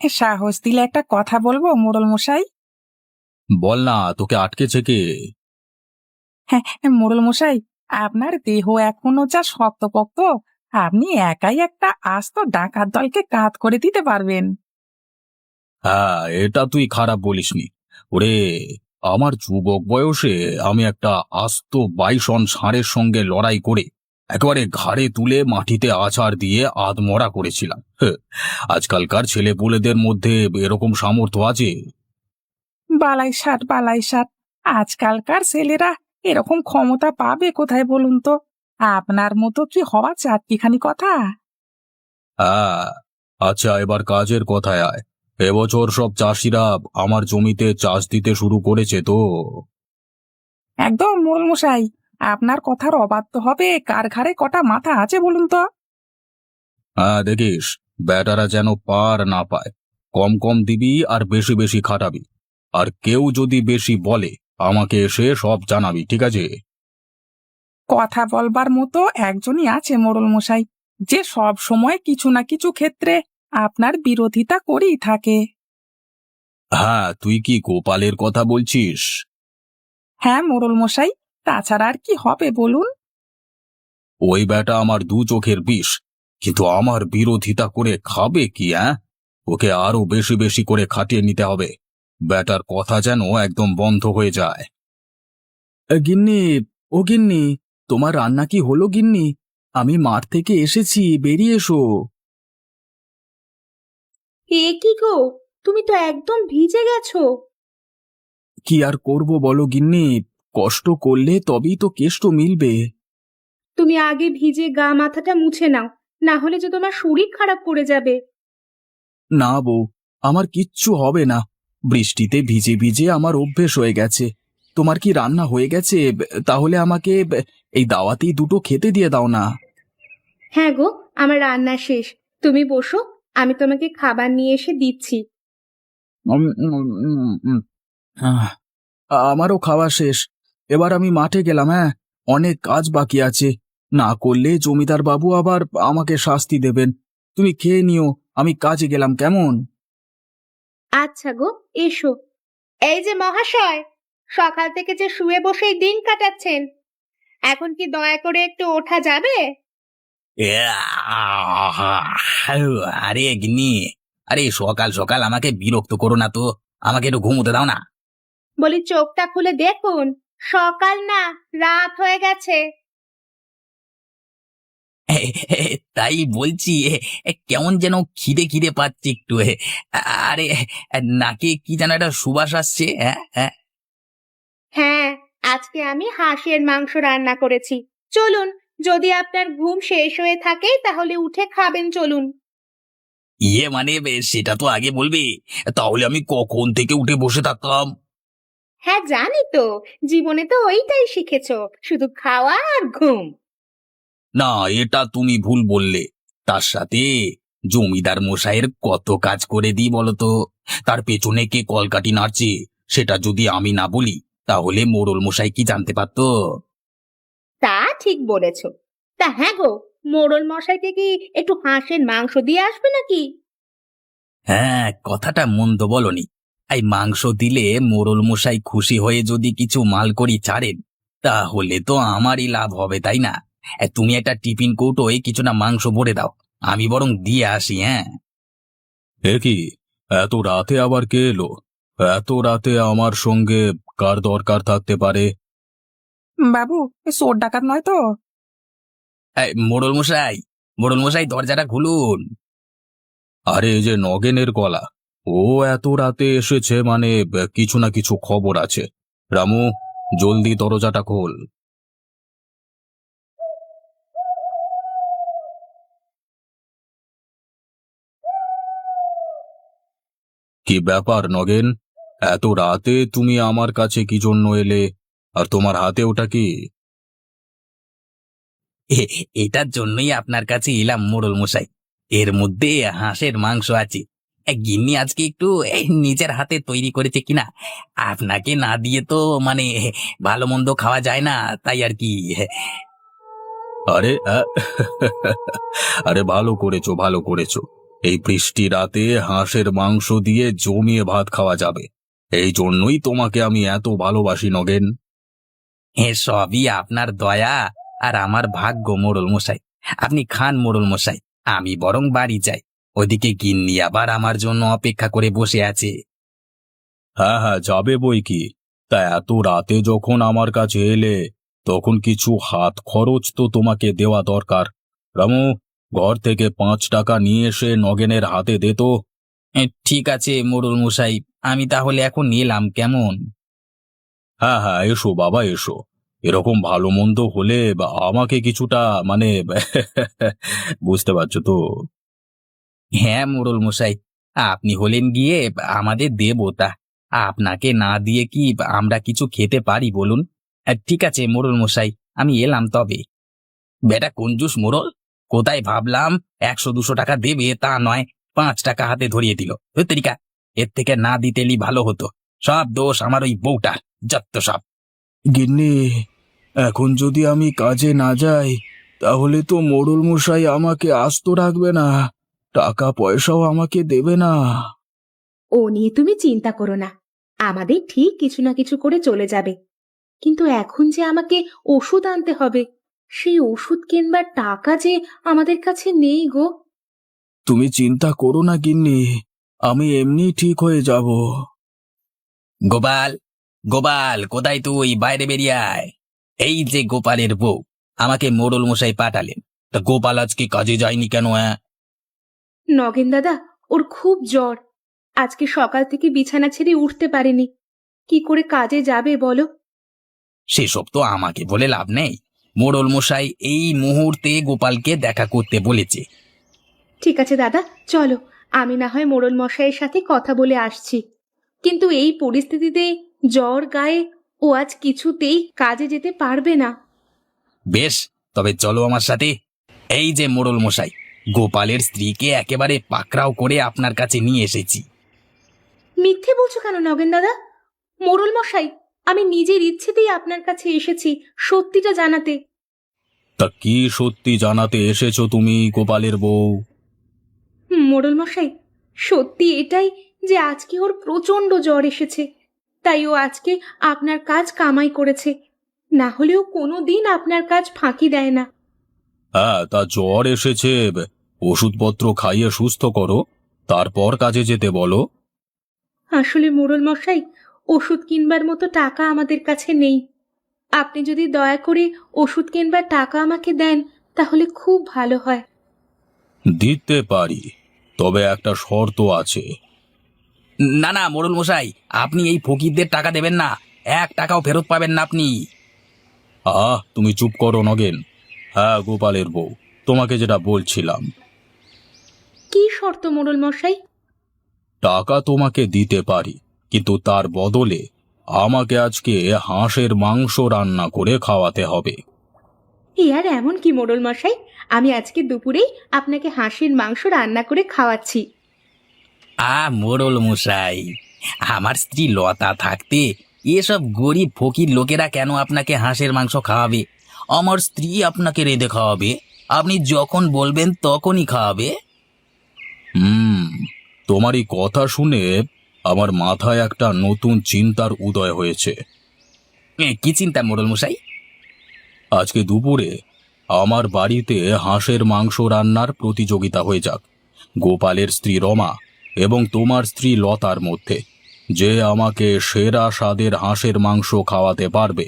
সাহস দিলে একটা কথা বলবো মোড়ল মশাই? বল না, তোকে আটকেছে কে? হ্যাঁ, মোড়ল মশাই, আপনার দেহ এখনো যা শক্তপোক্ত, আপনি একাই একটা আস্ত ডাকাত দলকে কাঁধ করে দিতে পারবেন। হ্যাঁ, এটা তুই খারাপ বলিসনি। ওরে, আমার যুবক বয়সে আমি একটা আস্ত বাইসন ষাঁড়ের সঙ্গে লড়াই করে একেবারে ঘাড়ে তুলে মাটিতে আছাড় দিয়ে আধমরা করেছিলাম। আজকালকার ছেলেপুলেদের মধ্যে এরকম সামর্থ্য আছে? বালাই ষাট, বালাই ষাট! আজকালকার ছেলেরা এরকম ক্ষমতা পাবে কোথায় বলুন তো? আপনার মতো কি হওয়া চারটিখানি কথা? হ্যাঁ। আচ্ছা, এবার কাজের কথায় আয়। এবছর সব চাষিরা আমার জমিতে চাষ দিতে শুরু করেছে তো? একদম মোড়ল মশাই, আপনার কথার অবাধ্য হবে কার ঘাড়ে কটা মাথা আছে বলুন তো? হ্যাঁ, দেখিস বেটারা যেন পার না পায়। কম কম দিবি আর বেশি বেশি খাটাবি। আর কেউ যদি বেশি বলে আমাকে এসে সব জানাবি, ঠিক আছে? কথা বলবার মতো একজনই আছে মোড়ল মশাই, যে সব সময় কিছু না কিছু ক্ষেত্রে আপনার বিরোধিতা করেই থাকে। হ্যাঁ, তুই কি গোপালের কথা বলছিস? হ্যাঁ মোড়ল মশাই, তাছাড়া আর কি হবে বলুন? ওই বেটা আমার দু চোখের বিষ, কিন্তু আমার বিরোধিতা করে খাবে কি? ওকে আরো বেশি বেশি করে খাটিয়ে নিতে হবে। বেটার কথা যেন একদম বন্ধ হয়ে যায়। গিন্নি, ও গিন্নি, তোমার রান্না কি হলো গিন্নি? আমি মাঠ থেকে এসেছি, বেরিয়ে এসো। এ কি গো, তুমি তো একদম ভিজে গেছো। কি আর করব বলো গিন্নি, কষ্ট করলে তবেই তো কেষ্ট মিলবে। তুমি আগে ভিজে গা মাথাটা মুছে নাও, না হলে যে তোমার শরীর খারাপ করে যাবে। না বউ, আমার কিচ্ছু হবে না। বৃষ্টিতে ভিজে ভিজে আমার অভ্যেস হয়ে গেছে। তোমার কি রান্না হয়ে গেছে? তাহলে আমাকে এই দাওয়াতেই দুটো খেতে দিয়ে দাও না। হ্যাঁ গো, আমার রান্না শেষ। তুমি বসো, আমি তোমাকে খাবার নিয়ে এসে দিচ্ছি। উম, উম, উম, উম, আহ, আমারও খাওয়া শেষ। এবার আমি মাঠে গেলাম। হ্যাঁ, অনেক কাজ বাকি আছে। না করলে জমিদার বাবু আবার আমাকে শাস্তি দেবেন। তুমি খেয়ে নিও, আমি কাজে গেলাম, কেমন? আচ্ছা গো, এসো। এই যে মহাশয়, সকাল থেকে যে শুয়ে বসেই দিন কাটাচ্ছেন, এখন কি দয়া করে একটু ওঠা যাবে? আরে গিন্নি, আরে সকাল সকাল আমাকে বিরক্ত করো না তো। আমাকে একটু ঘুমোতে দাও না। বলি চোখটা খুলে দেখুন, সকাল না, রাত হয়ে গেছে। তাই বলছি, কেমন যেন খিদে খিদে পাচ্ছে একটু। আরে, নাকে কি যেন একটা সুবাস আসছে। হ্যাঁ হ্যাঁ। হ্যাঁ, আজকে আমি হাঁসের মাংস রান্না করেছি। চলুন, যদি আপনার ঘুম শেষ হয়ে থাকে তাহলে উঠে খাবেন, চলুন। মানে সেটা তো আগে বলবে, তাহলে আমি কখন থেকে উঠে বসে থাকতাম। হ্যাঁ জানি তো, জীবনে তো ওইটাই শিখেছো, শুধু খাওয়া আর ঘুম। না, এটা তুমি ভুল বললে। তার সাথে জমিদার মশাইয়ের কত কাজ করে দিই বলতো। তার পেছনে কে কলকাঠি নাড়ছে সেটা যদি আমি না বলি, তাহলে মোড়ল মশাই কি জানতে পারতো? তা ঠিক বলেছো। তা হ্যাঁ গো, মোড়ল মশাইকে কি একটু হাঁসের মাংস দিয়ে আসবে নাকি? হ্যাঁ, কথাটা মন্দ বলনি। এই মাংস দিলে মোড়ল মশাই খুশি হয়ে যদি কিছু মাল করি ছাড়েন, তাহলে তো আমারই লাভ হবে, তাই না? তুমি একটা টিফিন কৌটোয় কিছুটা মাংস ভরে দাও, আমি বরং দিয়ে আসি। হ্যাঁ। এ কি, এত রাতে আবার কে এলো? এত রাতে আমার সঙ্গে কার দরকার থাকতে পারে? বাবু, এ চোর ডাকাত নয় তো? মোড়ল মশাই, মোড়ল মশাই, দরজাটা খুলুন। আরে, এই যে নগেনের গলা, ও এত রাতে এসেছে মানে কিছু না কিছু খবর আছে। রামু, জলদি দরজাটা খোল। কি ব্যাপার নগেন, এত রাতে তুমি আমার কাছে কি জন্য এলে? আর তোমার হাতে ওটা কি? এটার জন্যই আপনার কাছে এলাম মোড়ল মশাই। এর মধ্যে হাঁসের মাংস আছে। গিন্নি আজকে একটু নিজের হাতে তৈরি করেছে কিনা, আপনাকে না দিয়ে তো মানে ভালো মন্দ খাওয়া যায় না, তাই আর কি। আরে, আরে ভালো করেছো, ভালো করেছো। এই বৃষ্টি রাতে হাঁসের মাংস দিয়ে জমিয়ে ভাত খাওয়া যাবে। এই জন্যই তোমাকে আমি এত ভালোবাসি নগেন। সবই আপনার দয়া আর আমার ভাগ্য মোড়ল মশাই। আপনি খান মোড়ল মশাই, আমি বরং বাড়ি যাই। ওদিকে গিন্নি আবার আমার জন্য অপেক্ষা করে বসে আছে। হ্যাঁ হ্যাঁ, যাবে বই কি। তা এত রাতে যখন আমার কাছে এলে, তখন কিছু হাত খরচ তো তোমাকে দেওয়া দরকার। রামু, ঘর থেকে 5 টাকা নিয়ে এসে নগেনের হাতে দে তো। ঠিক আছে মোড়ল মশাই, আমি তাহলে এখন এলাম কেমন? হ্যাঁ হ্যাঁ, এসো বাবা এসো। এরকম ভালো মন্দ হলে বা আমাকে কিছুটা মানে বুঝতে পারছো তো? হ্যাঁ মোড়ল মশাই, আপনি হলেন গিয়ে আমাদের দেবতা। আপনাকে না দিয়ে কি আমরা কিছু খেতে পারি বলুন? ঠিক আছে মোড়ল মশাই, আমি এলাম তবে। বেটা কঞ্জুস মোড়ল, কোথায় ভাবলাম 100-200 টাকা দেবে, তা নয় 5 টাকা হাতে ধরিয়ে দিল। তরিকা, এর থেকে না দিতেলি ভালো হতো। সব দোষ আমার ওই বউটার, যত সব। গিন্নি, এখন যদি আমি কাজে না যাই তাহলে তো মোড়ল মশাই আমাকে আস্ত রাখবে না, টাকা পয়সাও আমাকে দেবে না। ও নিয়ে তুমি চিন্তা করো না, আমাদের ঠিক কিছু না কিছু করে চলে যাবে। কিন্তু এখন যে আমাকে ওষুধ আনতে হবে, সেই ওষুধ কিনবার টাকা যে আমাদের কাছে নেই গো। তুমি চিন্তা করো না গিন্নি, আমি এমনি ঠিক হয়ে যাব। গোপাল, গোপাল কোথায় তুই? বাইরে বেরিয়ে আয়। এই যে গোপালের বউ, আমাকে মোড়ল মশাই পাঠালেন। তা গোপাল আজকে কাজে যায়নি কেন? নগেন দাদা, ওর খুব জ্বর। আজকে সকাল থেকে বিছানা ছেড়ে উঠতে পারেনি। কি করে কাজে যাবে বলো? সেসব তো আমাকে বলে লাভ নেই। মোড়ল মশাই এই মুহূর্তে গোপালকে দেখা করতে বলেছে। ঠিক আছে দাদা, চলো, আমি না হয় মোড়ল মশাইয়ের সাথে কথা বলে আসছি। কিন্তু এই পরিস্থিতিতে জ্বর গায়ে ও আজ কিছুতেই কাজে যেতে পারবে না। বেশ, তবে চলো আমার সাথে। এই যে মোড়ল মশাই, গোপালের স্ত্রীকে একেবারে পাকড়াও করে আপনার কাছে নিয়ে এসেছি। মিথ্যে বলছো কেন নগেন দাদা? মোড়ল মশাই, আমি নিজের ইচ্ছেতেই আপনার কাছে এসেছি সত্যিটা জানাতে। তা কি সত্যি জানাতে এসেছো তুমি গোপালের বউ? মোড়ল মশাই, সত্যি এটাই যে আজকে ওর প্রচন্ড জ্বর এসেছে, তাই ও আজকে আপনার কাজ কামাই করেছে। না হলেও কোনোদিন আপনার কাজ ফাঁকি দেয় না। হ্যাঁ, তা জ্বর এসেছে, ওষুধপত্র খাইয়ে সুস্থ করো, তারপর কাজে যেতে বলো। আসলে মোড়ল মশাই, ওষুধ কিনবার মতো টাকা আমাদের কাছে নেই। আপনি যদি দয়া করে ওষুধ কিনবার টাকা আমাকে দেন তাহলে খুব ভালো হয়। দিতে পারি, তবে একটা শর্ত আছে। না না মোড়ল মশাই, আপনি এই ফকিরদের টাকা দেবেন না, 1 টাকাও ফেরত পাবেন না আপনি। তুমি চুপ করো নগেন। হ্যাঁ গোপালের বউ, তোমাকে যেটা বলছিলাম, কি শর্ত মোড়ল মশাই? টাকা তোমাকে দিতে পারি, কিন্তু তার বদলে আমাকে আজকে হাঁসের মাংস রান্না করে খাওয়াতে হবে। এ আর এমন কি মোড়ল মশাই, আমি আজকে দুপুরেই আপনাকে হাঁসের মাংস রান্না করে খাওয়াচ্ছি। মোড়ল মশাই, আমার স্ত্রী লতা থাকতে এসব গরিব ফকির লোকেরা কেন আপনাকে হাঁসের মাংস খাওয়াবে? আমার স্ত্রী আপনাকে রেঁধে খাওয়াবে, আপনি যখন বলবেন তখনই খাওয়াবে। তোমারই কথা শুনে আমার মাথায় একটা নতুন চিন্তার উদয় হয়েছে। কি চিন্তা মোড়ল মশাই? আজকে দুপুরে আমার বাড়িতে হাঁসের মাংস রান্নার প্রতিযোগিতা হয়ে যাক। গোপালের স্ত্রী রমা এবং তোমার স্ত্রী লতার মধ্যে যে আমাকে সেরা স্বাদের হাঁসের মাংস খাওয়াতে পারবে,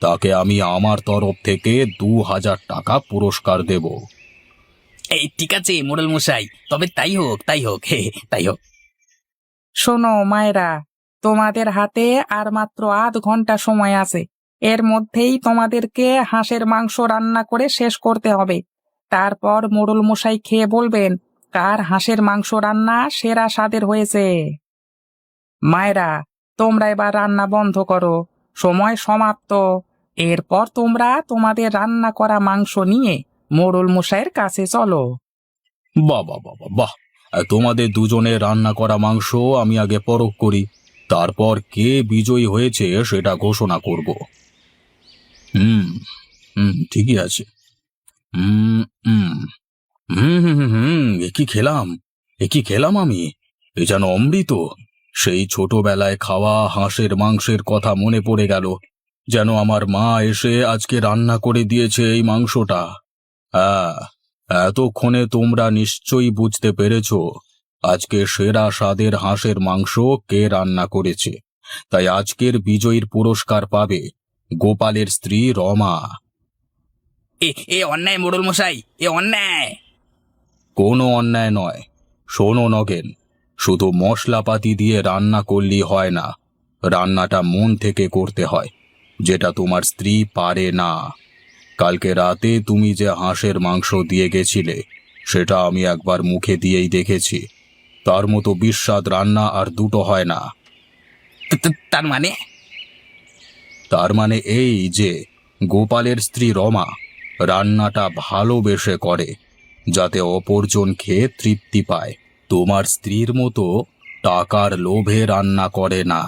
তাকে আমি আমার তরফ থেকে 2000 টাকা পুরস্কার দেব। এই ঠিক আছে মোড়ল মশাই, তবে তাই হোক, তাই হোক, তাই হোক। শোনো মায়েরা, তোমাদের হাতে আর মাত্র আধ ঘন্টা সময় আছে। এর মধ্যেই তোমাদেরকে হাঁসের মাংস রান্না করে শেষ করতে হবে। তারপর মোড়ল মশাই খেয়ে বলবেন কার হাঁসের মাংস রান্না সেরা স্বাদের হয়েছে। মায়েরা, তোমরা এবার রান্না বন্ধ করো, সময় সমাপ্ত। এরপর তোমরা তোমাদের রান্না করা মাংস নিয়ে মোড়ল মশাইয়ের কাছে চলো। বাহ বাহ বাহ বাহ বাহ! তোমাদের দুজনের রান্না করা মাংস আমি আগে পরখ করি, তারপর কে বিজয়ী হয়েছে সেটা ঘোষণা করব। হুম হুম, ঠিকই আছে। হুম হুম হুম হুম হুম হুম, এ কি খেলাম! এ কি খেলাম আমি? এ যেন অমৃত। সেই ছোটবেলায় খাওয়া হাঁসের মাংসের কথা মনে পড়ে গেল, যেন আমার মা এসে আজকে রান্না করে দিয়েছে এই মাংসটা। হ্যাঁ, এতক্ষণে তোমরা নিশ্চয়ই বুঝতে পেরেছো আজকে সেরা স্বাদের হাঁসের মাংস কে রান্না করেছে। তাই আজকের বিজয়ীর পুরস্কার পাবে গোপালের স্ত্রী রমা। এ অন্যায় মোড়ল মশাই, এ অন্যায়। কোনো অন্যায় নয়। শোনো নগেন, শুধু মশলাপাতি দিয়ে রান্না করলেই হয় না, রান্নাটা মন থেকে করতে হয়, যেটা তোমার স্ত্রী পারে না। কালকে রাতে তুমি যে হাঁসের মাংস দিয়ে গেছিলে সেটা আমি একবার মুখে দিয়েই দেখেছি। তার মতো বিস্বাদ রান্না আর দুটো হয় না। তার মানে? তার মানে এই যে গোপালের স্ত্রী রমা রান্নাটা ভালোবেসে করে, যাতে অপরজন খেয়ে তৃপ্তি পায়। তোমার স্ত্রীর মতো টাকার লোভে রান্না করে না।